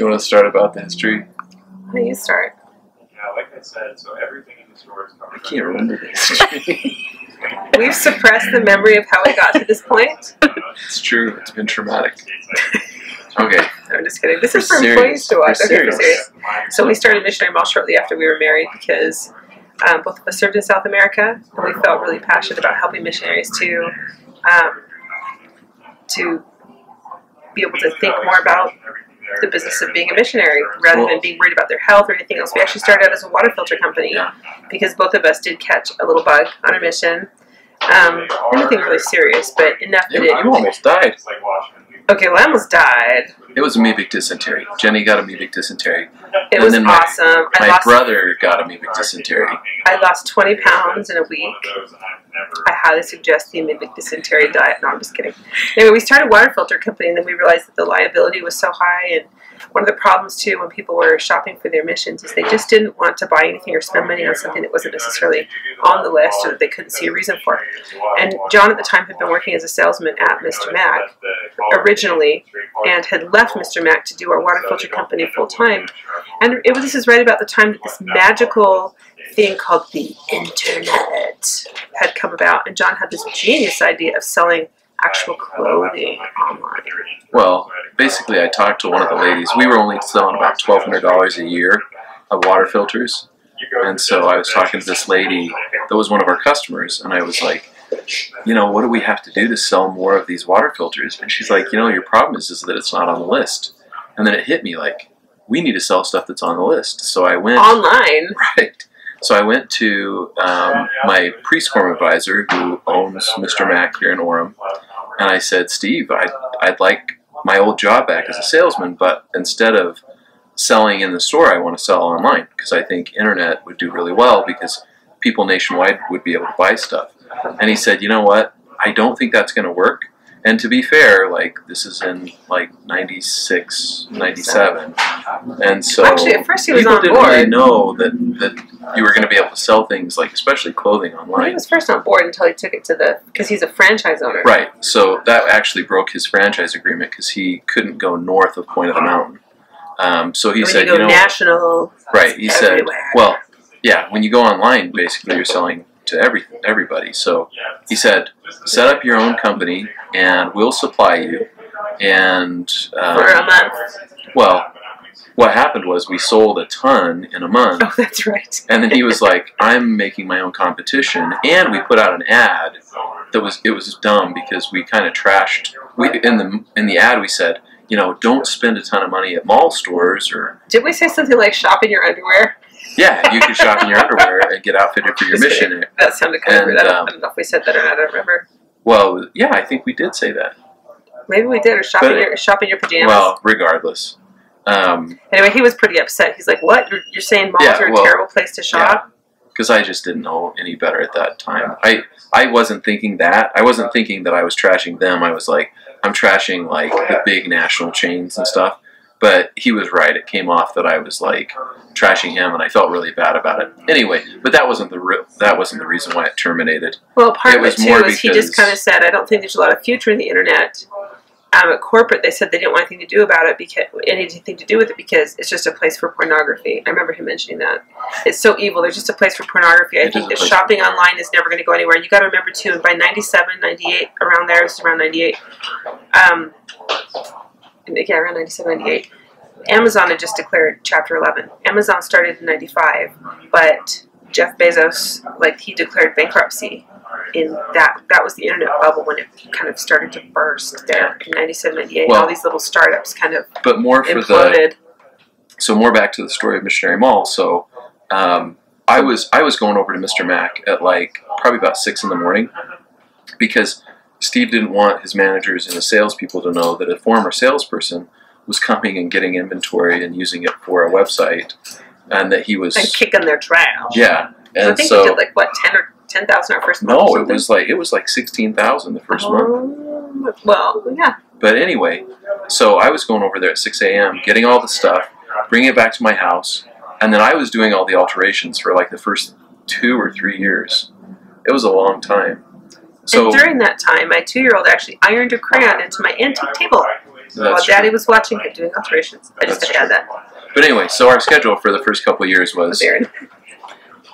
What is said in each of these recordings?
you want to start about the history? How do you start? Yeah, like I said, so everything in the store is covered. I can't remember the history. We've suppressed the memory of how we got to this point. It's true. It's been traumatic. Okay. I'm just kidding. This is For for serious. employees to watch. For Okay, for serious. serious. So we started Missionary Mall shortly after we were married because both of us served in South America, and we felt really passionate about helping missionaries to be able to think more about the business of being a missionary rather than being worried about their health or anything else. We actually started out as a water filter company because both of us did catch a little bug on our mission. Nothing really serious, but enough that You almost died. Okay, well, I almost died. It was amoebic dysentery. Jenny got amoebic dysentery. It And was then awesome. My brother got amoebic dysentery. I lost 20 pounds in a week. I highly suggest the amoebic dysentery diet. No, I'm just kidding. Anyway, we started a water filter company, and then we realized that the liability was so high. And one of the problems, too, when people were shopping for their missions is they just didn't want to buy anything or spend money on something that wasn't necessarily on the list or that they couldn't see a reason for. And John, at the time, had been working as a salesman at Mr. Mac originally and had left Mr. Mac to do our water filter company full-time. And this is right about the time that this magical thing called the internet had come about, and John had this genius idea of selling actual clothing online. Well, basically, I talked to one of the ladies. We were only selling about $1,200 a year of water filters, and so I was talking to this lady that was one of our customers, and I was like, you know, what do we have to do to sell more of these water filters? And she's like, you know, your problem is that it's not on the list. And then it hit me like, we need to sell stuff that's on the list. So I went online. Right. So I went to my pre-scorm advisor who owns Mr. Mac here in Orem, and I said, Steve, I'd like my old job back as a salesman, but instead of selling in the store, I want to sell online because I think internet would do really well because people nationwide would be able to buy stuff. And he said, you know what, I don't think that's going to work. And to be fair, like, this is in, like, 96, 97. And so actually, at first he was people on didn't board. really know that you were going to be able to sell things, like, especially clothing online. Well, he was first on board until he took it to because he's a franchise owner. Right. So that actually broke his franchise agreement because he couldn't go north of Point of the Mountain. So he said, you know, national. Right. He everywhere. said, well, yeah, when you go online, basically you're selling to everybody. So he said, set up your own company and we'll supply you. And for a month. Well, what happened was we sold a ton in a month. Oh, that's right. And then he was like, I'm making my own competition. And we put out an ad that was dumb because we kind of trashed. In the ad we said, you know, don't spend a ton of money at mall stores or. Did we say something like shop in your underwear? Yeah, you can shop in your underwear and get outfitted for your mission. That sounded kind of weird. I don't know if we said that or not. I don't remember. Well, yeah, I think we did say that. Maybe we did, or shop in your pajamas. Well, regardless. Anyway, he was pretty upset. He's like, what? You're saying malls are a terrible place to shop? Because I just didn't know any better at that time. I wasn't thinking that. I wasn't thinking that I was trashing them. I was like, I'm trashing like the big national chains and stuff. But he was right. It came off that I was like trashing him, and I felt really bad about it. Anyway, but that wasn't the reason why it terminated. Well, part of it too is he just kind of said, I don't think there's a lot of future in the internet. At corporate, they said they didn't want anything to do about it anything to do with it because it's just a place for pornography. I remember him mentioning that. It's so evil. There's just a place for pornography. I think that shopping online is never going to go anywhere. And you got to remember too, by 97, 98, around there, this is around 98. Yeah, around 97, 98. Amazon had just declared Chapter 11. Amazon started in 95, but Jeff Bezos, he declared bankruptcy. That was the internet bubble when it kind of started to burst there in 97, 98. Well, all these little startups kind of imploded. So more back to the story of Missionary Mall. So I was going over to Mr. Mac at probably about 6 in the morning because Steve didn't want his managers and his salespeople to know that a former salesperson was coming and getting inventory and using it for a website, and that he was kicking their trash. Yeah, and I think we did 10,000 our first month. No, it was like 16,000 the first month. Well, yeah. But anyway, so I was going over there at 6 a.m. getting all the stuff, bringing it back to my house, and then I was doing all the alterations for the first 2 or 3 years. It was a long time. So and during that time, my 2-year-old actually ironed a crayon into my antique table. While Daddy was watching him doing alterations. I just had that. But anyway, so our schedule for the first couple of years was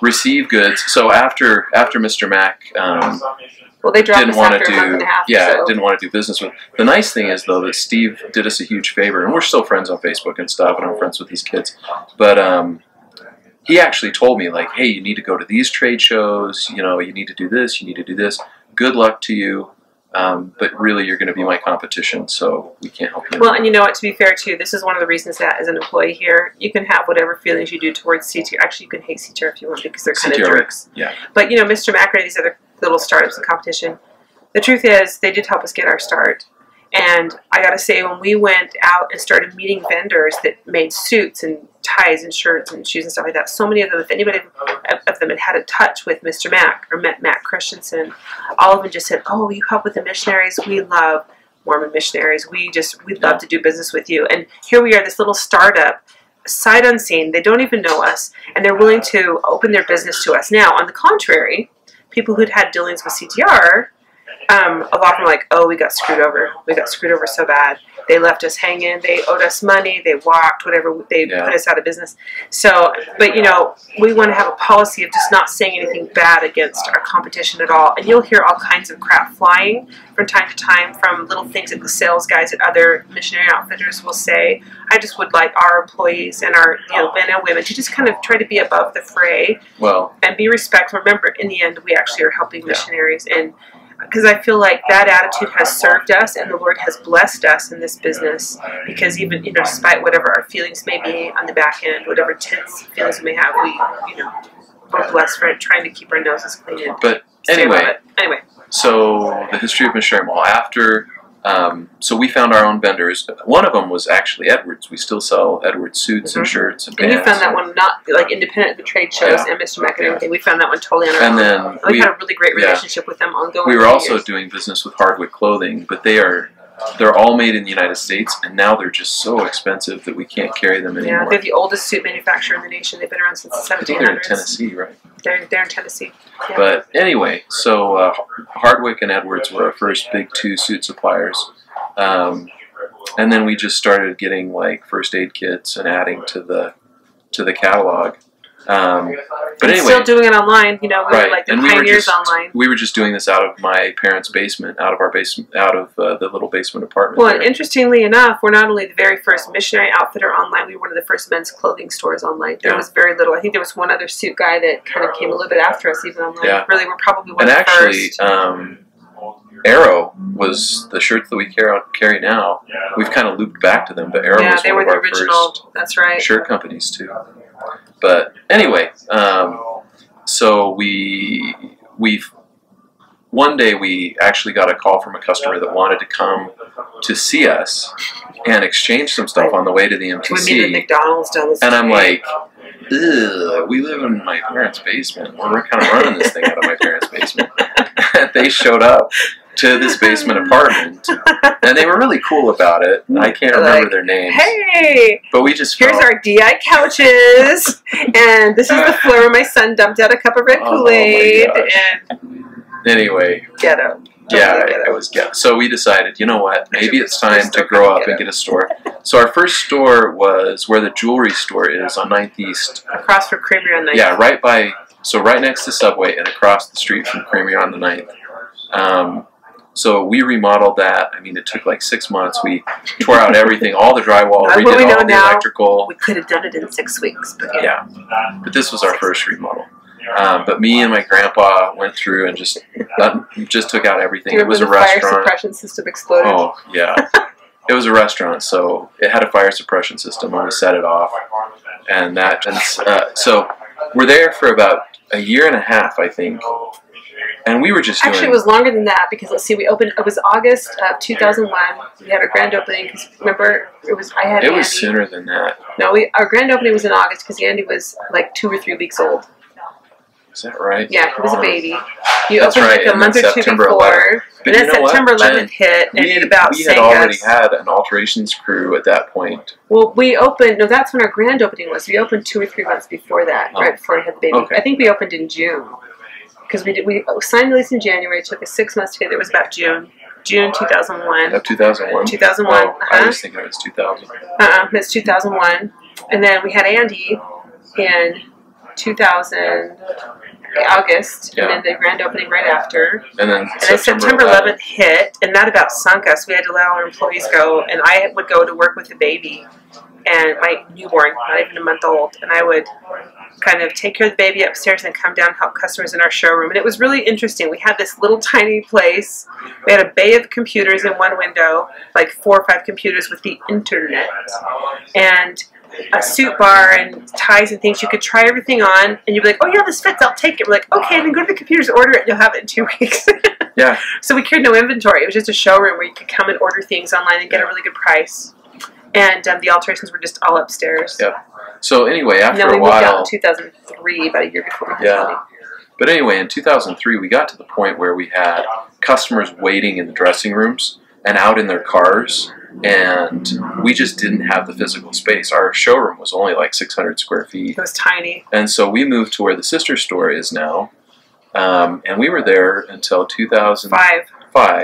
receive goods. So after Mr. Mac well, they dropped didn't us want after to a month and a half. didn't want to do business with. The nice thing is though that Steve did us a huge favor, and we're still friends on Facebook and stuff, and I'm friends with these kids. But he actually told me like, hey, you need to go to these trade shows. You know, you need to do this. You need to do this. Good luck to you. But really, you're going to be my competition, so we can't help you. Well, and you know what? To be fair, too, this is one of the reasons that as an employee here, you can have whatever feelings you do towards CTR. Actually, you can hate CTR if you want because they're kind of jerks. Yeah. But, you know, Mr. Mac and these other little startups and competition, the truth is they did help us get our start. And I got to say, when we went out and started meeting vendors that made suits and ties and shirts and shoes and stuff like that, so many of them, if anybody of them had a touch with Mr. Mac or met Matt Christensen, all of them just said, oh, you help with the missionaries? We love Mormon missionaries. We'd love to do business with you. And here we are, this little startup, sight unseen. They don't even know us, and they're willing to open their business to us. Now, on the contrary, people who'd had dealings with CTR, a lot of them are like, oh, we got screwed over. We got screwed over so bad. They left us hanging. They owed us money. They walked, whatever. They put us out of business. So, but, you know, we want to have a policy of just not saying anything bad against our competition at all. And you'll hear all kinds of crap flying from time to time from little things that the sales guys at other missionary outfitters will say. I just would like our employees and our, you know, men and women to just kind of try to be above the fray and be respectful. Remember, in the end, we actually are helping missionaries. And because I feel like that attitude has served us, and the Lord has blessed us in this business. Because even, you know, despite whatever our feelings may be on the back end, whatever tense feelings we may have, we, you know, we're blessed for trying to keep our noses clean. But anyway, so the history of Missionary Mall. After, so we found our own vendors. One of them was actually Edwards. We still sell Edwards suits and shirts and pants. And we found that one not like independent of the trade shows and Mr. Mac and everything. We found that one totally on our own. And then we had a really great relationship with them ongoing. We were also doing business with Hardwick Clothing, but they're all made in the United States, and now they're just so expensive that we can't carry them anymore. Yeah, they're the oldest suit manufacturer in the nation. They've been around since the 1700s. I think they're in Tennessee, right? They're in Tennessee. Yeah. But anyway, so Hardwick and Edwards were our first big two suit suppliers. And then we just started getting like first aid kits and adding to the catalog. But anyway, still doing it online. You know, we were like the pioneers online. We were just doing this out of my parents' basement, out of the little basement apartment. Well, and interestingly enough, we're not only the very first missionary outfitter online. We were one of the first men's clothing stores online. There was very little. I think there was one other suit guy that kind of came a little bit after us, even online. Yeah. Really, we're probably one of the first. And actually, Arrow was the shirts that we carry now. We've kind of looped back to them, but Arrow was one of our first shirt companies too. But anyway, so we've one day we actually got a call from a customer that wanted to come to see us and exchange some stuff on the way to the MTC. We meet at McDonald's down the street. And I'm like, ugh, we live in my parents' basement. We're kind of running this thing out of my parents' basement. They showed up to this basement apartment, and they were really cool about it. I can't remember their names. Hey! But we just here's our DI couches, and this is the floor where my son dumped out a cup of red Kool-Aid. And anyway. Ghetto. Yeah, it was ghetto. So we decided, you know what, maybe it's time to grow up and get a store. So our first store was where the jewelry store is on 9th East. Across from Creamery on 9th. Yeah, right next to Subway and across the street from Creamery on the 9th. So we remodeled that. I mean, it took like 6 months. We tore out everything, all the drywall, redid all the electrical. We could have done it in 6 weeks. But yeah. But this was our first remodel. But me and my grandpa went through and just took out everything. It was a restaurant. Fire suppression system exploded. Oh, yeah. It was a restaurant, so it had a fire suppression system, and we set it off. So we're there for about a year and a half, I think. And we were just Actually, it was longer than that, because let's see, we opened, it was August of 2001. We had our grand opening, because remember, it was sooner than that. No, our grand opening was in August, because Andy was like 2 or 3 weeks old. Is that right? Yeah, he was a baby. You opened like a month or two before, and then September 11th hit, and it about we had already had an alterations crew at that point. Well, that's when our grand opening was. We opened 2 or 3 months before that, right before we had the baby. Okay. I think we opened in June. Because we signed the lease in January. It took us 6 months to get there. It was about June June 2001. Of 2001? 2001. Oh, I was thinking it was 2000. It's 2001. And then we had Andy in 2000 August, Yeah. and then the grand opening right after. And then September 11th hit, and that about sunk us. We had to let all our employees go, and I would go to work with the baby and my newborn, not even a month old, and I would kind of take care of the baby upstairs and come down and help customers in our showroom. And it was really interesting. We had this little tiny place. We had a bay of computers in one window, like 4 or 5 computers with the internet, and a suit bar and ties and things. You could try everything on, and you'd be like, "Oh yeah, this fits. I'll take it." We're like, "Okay," then go to the computers, order it, and you'll have it in 2 weeks. Yeah. So we carried no inventory. It was just a showroom where you could come and order things online and get a really good price. And the alterations were just all upstairs. Yep. So anyway, after and then a we moved out while, in 2003, about a year before we yeah. But anyway, in 2003, we got to the point where we had customers waiting in the dressing rooms and out in their cars, and we just didn't have the physical space. Our showroom was only like 600 square feet. It was tiny. And so we moved to where the sister store is now, and we were there until 2005.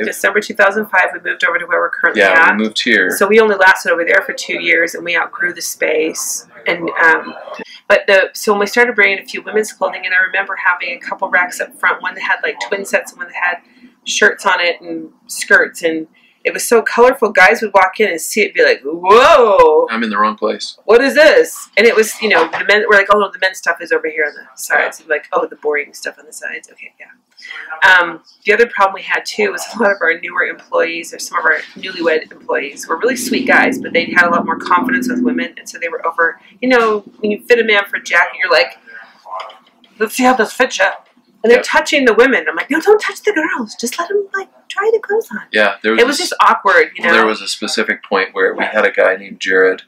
December 2005, we moved over to where we're currently at. Yeah, we moved here. So we only lasted over there for 2 years, and we outgrew the space. And so when we started bringing a few women's clothing, and I remember having a couple racks up front, one that had like twin sets and one that had shirts on it and skirts, and it was so colorful. Guys would walk in and see it and be like, "Whoa, I'm in the wrong place. What is this?" And it was, the men were like, "Oh, no, the men's stuff is over here on the sides." Like, "Oh, the boring stuff on the sides." Okay, yeah. The other problem we had too was a lot of our newer employees, or some of our newlywed employees, were really sweet guys, but they had a lot more confidence with women, and so they were over. When you fit a man for a jacket, you're like, "Let's see how this fits you." And they're touching the women. I'm like, "No, don't touch the girls. Just let them try the clothes on." Yeah, it was just awkward. There was a specific point where we had a guy named Jared,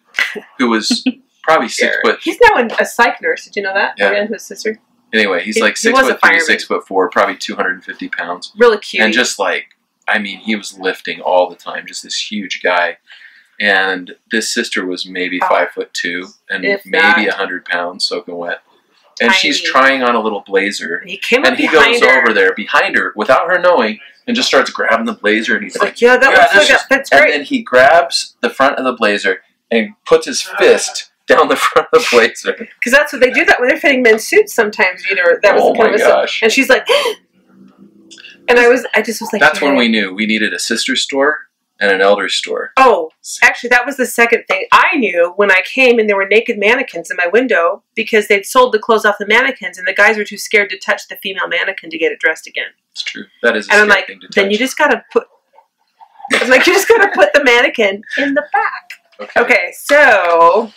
who was probably 6 foot. He's now a psych nurse. Did you know that? Yeah. And his sister. Anyway, he's like 6'3", 6'4", probably 250 pounds. Really cute. And just he was lifting all the time. Just this huge guy. And this sister was maybe 5'2" and maybe 100 pounds soaking wet. And Tiny. She's trying on a little blazer. And he came up and he behind goes her. over there behind her without her knowing and just starts grabbing the blazer. And he's like, "Yeah, that looks like that fits great." And then he grabs the front of the blazer and puts his fist down the front of the blazer. Because that's what they do that when they're fitting men's suits sometimes. That was kind of gosh. And she's like, and I just was like, that's when we knew we needed a sister store and an elder store. Oh, actually, that was the second thing. I knew when I came and there were naked mannequins in my window because they'd sold the clothes off the mannequins, and the guys were too scared to touch the female mannequin to get it dressed again. It's true. That is a and I'm scary like, thing to touch. then you just gotta put. I was like, you just gotta put the mannequin in the back. Okay, so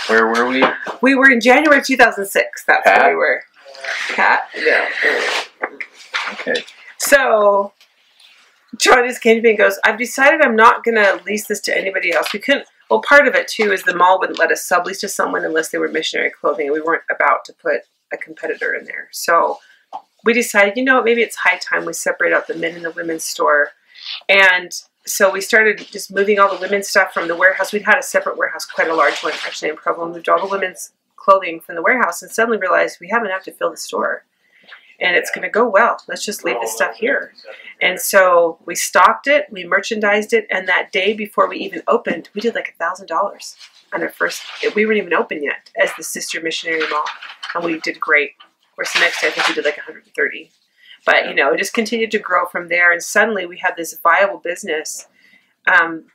where were we? We were in January 2006. That's where we were. Cat. Yeah. Okay. So John just came to me and goes, "I've decided I'm not going to lease this to anybody else." We couldn't. Well, part of it too is the mall wouldn't let us sublease to someone unless they were Missionary clothing, and we weren't about to put a competitor in there. So we decided, maybe it's high time we separate out the men and the women's store. And so we started just moving all the women's stuff from the warehouse. We'd had a separate warehouse, quite a large one actually in Provo, and moved all the women's clothing from the warehouse, and suddenly realized we have enough to fill the store. And it's going to go well. Let's just leave this stuff here. And so we stocked it, we merchandised it, and that day before we even opened, we did like $1,000 on our first. We weren't even open yet as the sister Missionary Mall, and we did great. Of course, the next day I think we did like 130. But it just continued to grow from there, and suddenly we had this viable business.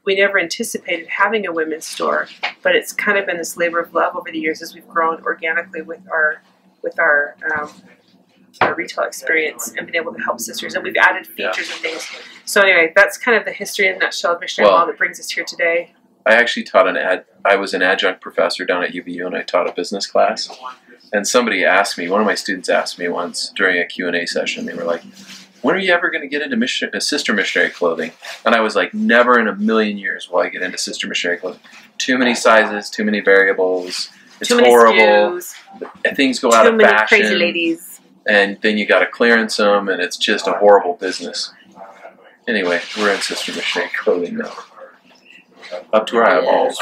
We never anticipated having a women's store, but it's kind of been this labor of love over the years as we've grown organically with our retail experience and been able to help sisters, and we've added features and things. So anyway, that's kind of the history in a nutshell of Missionary Law that brings us here today. I actually taught I was an adjunct professor down at UVU, and I taught a business class. And somebody asked me, one of my students asked me once during a Q&A session, they were like, "When are you ever going to get into sister missionary clothing?" And I was like, never in a million years will I get into sister missionary clothing. Too many sizes, too many variables. It's horrible. Things go out of fashion. Too many crazy ladies. And then you got to clearance them, and it's just a horrible business. Anyway, we're in sister missionary clothing now. Up to our eyeballs.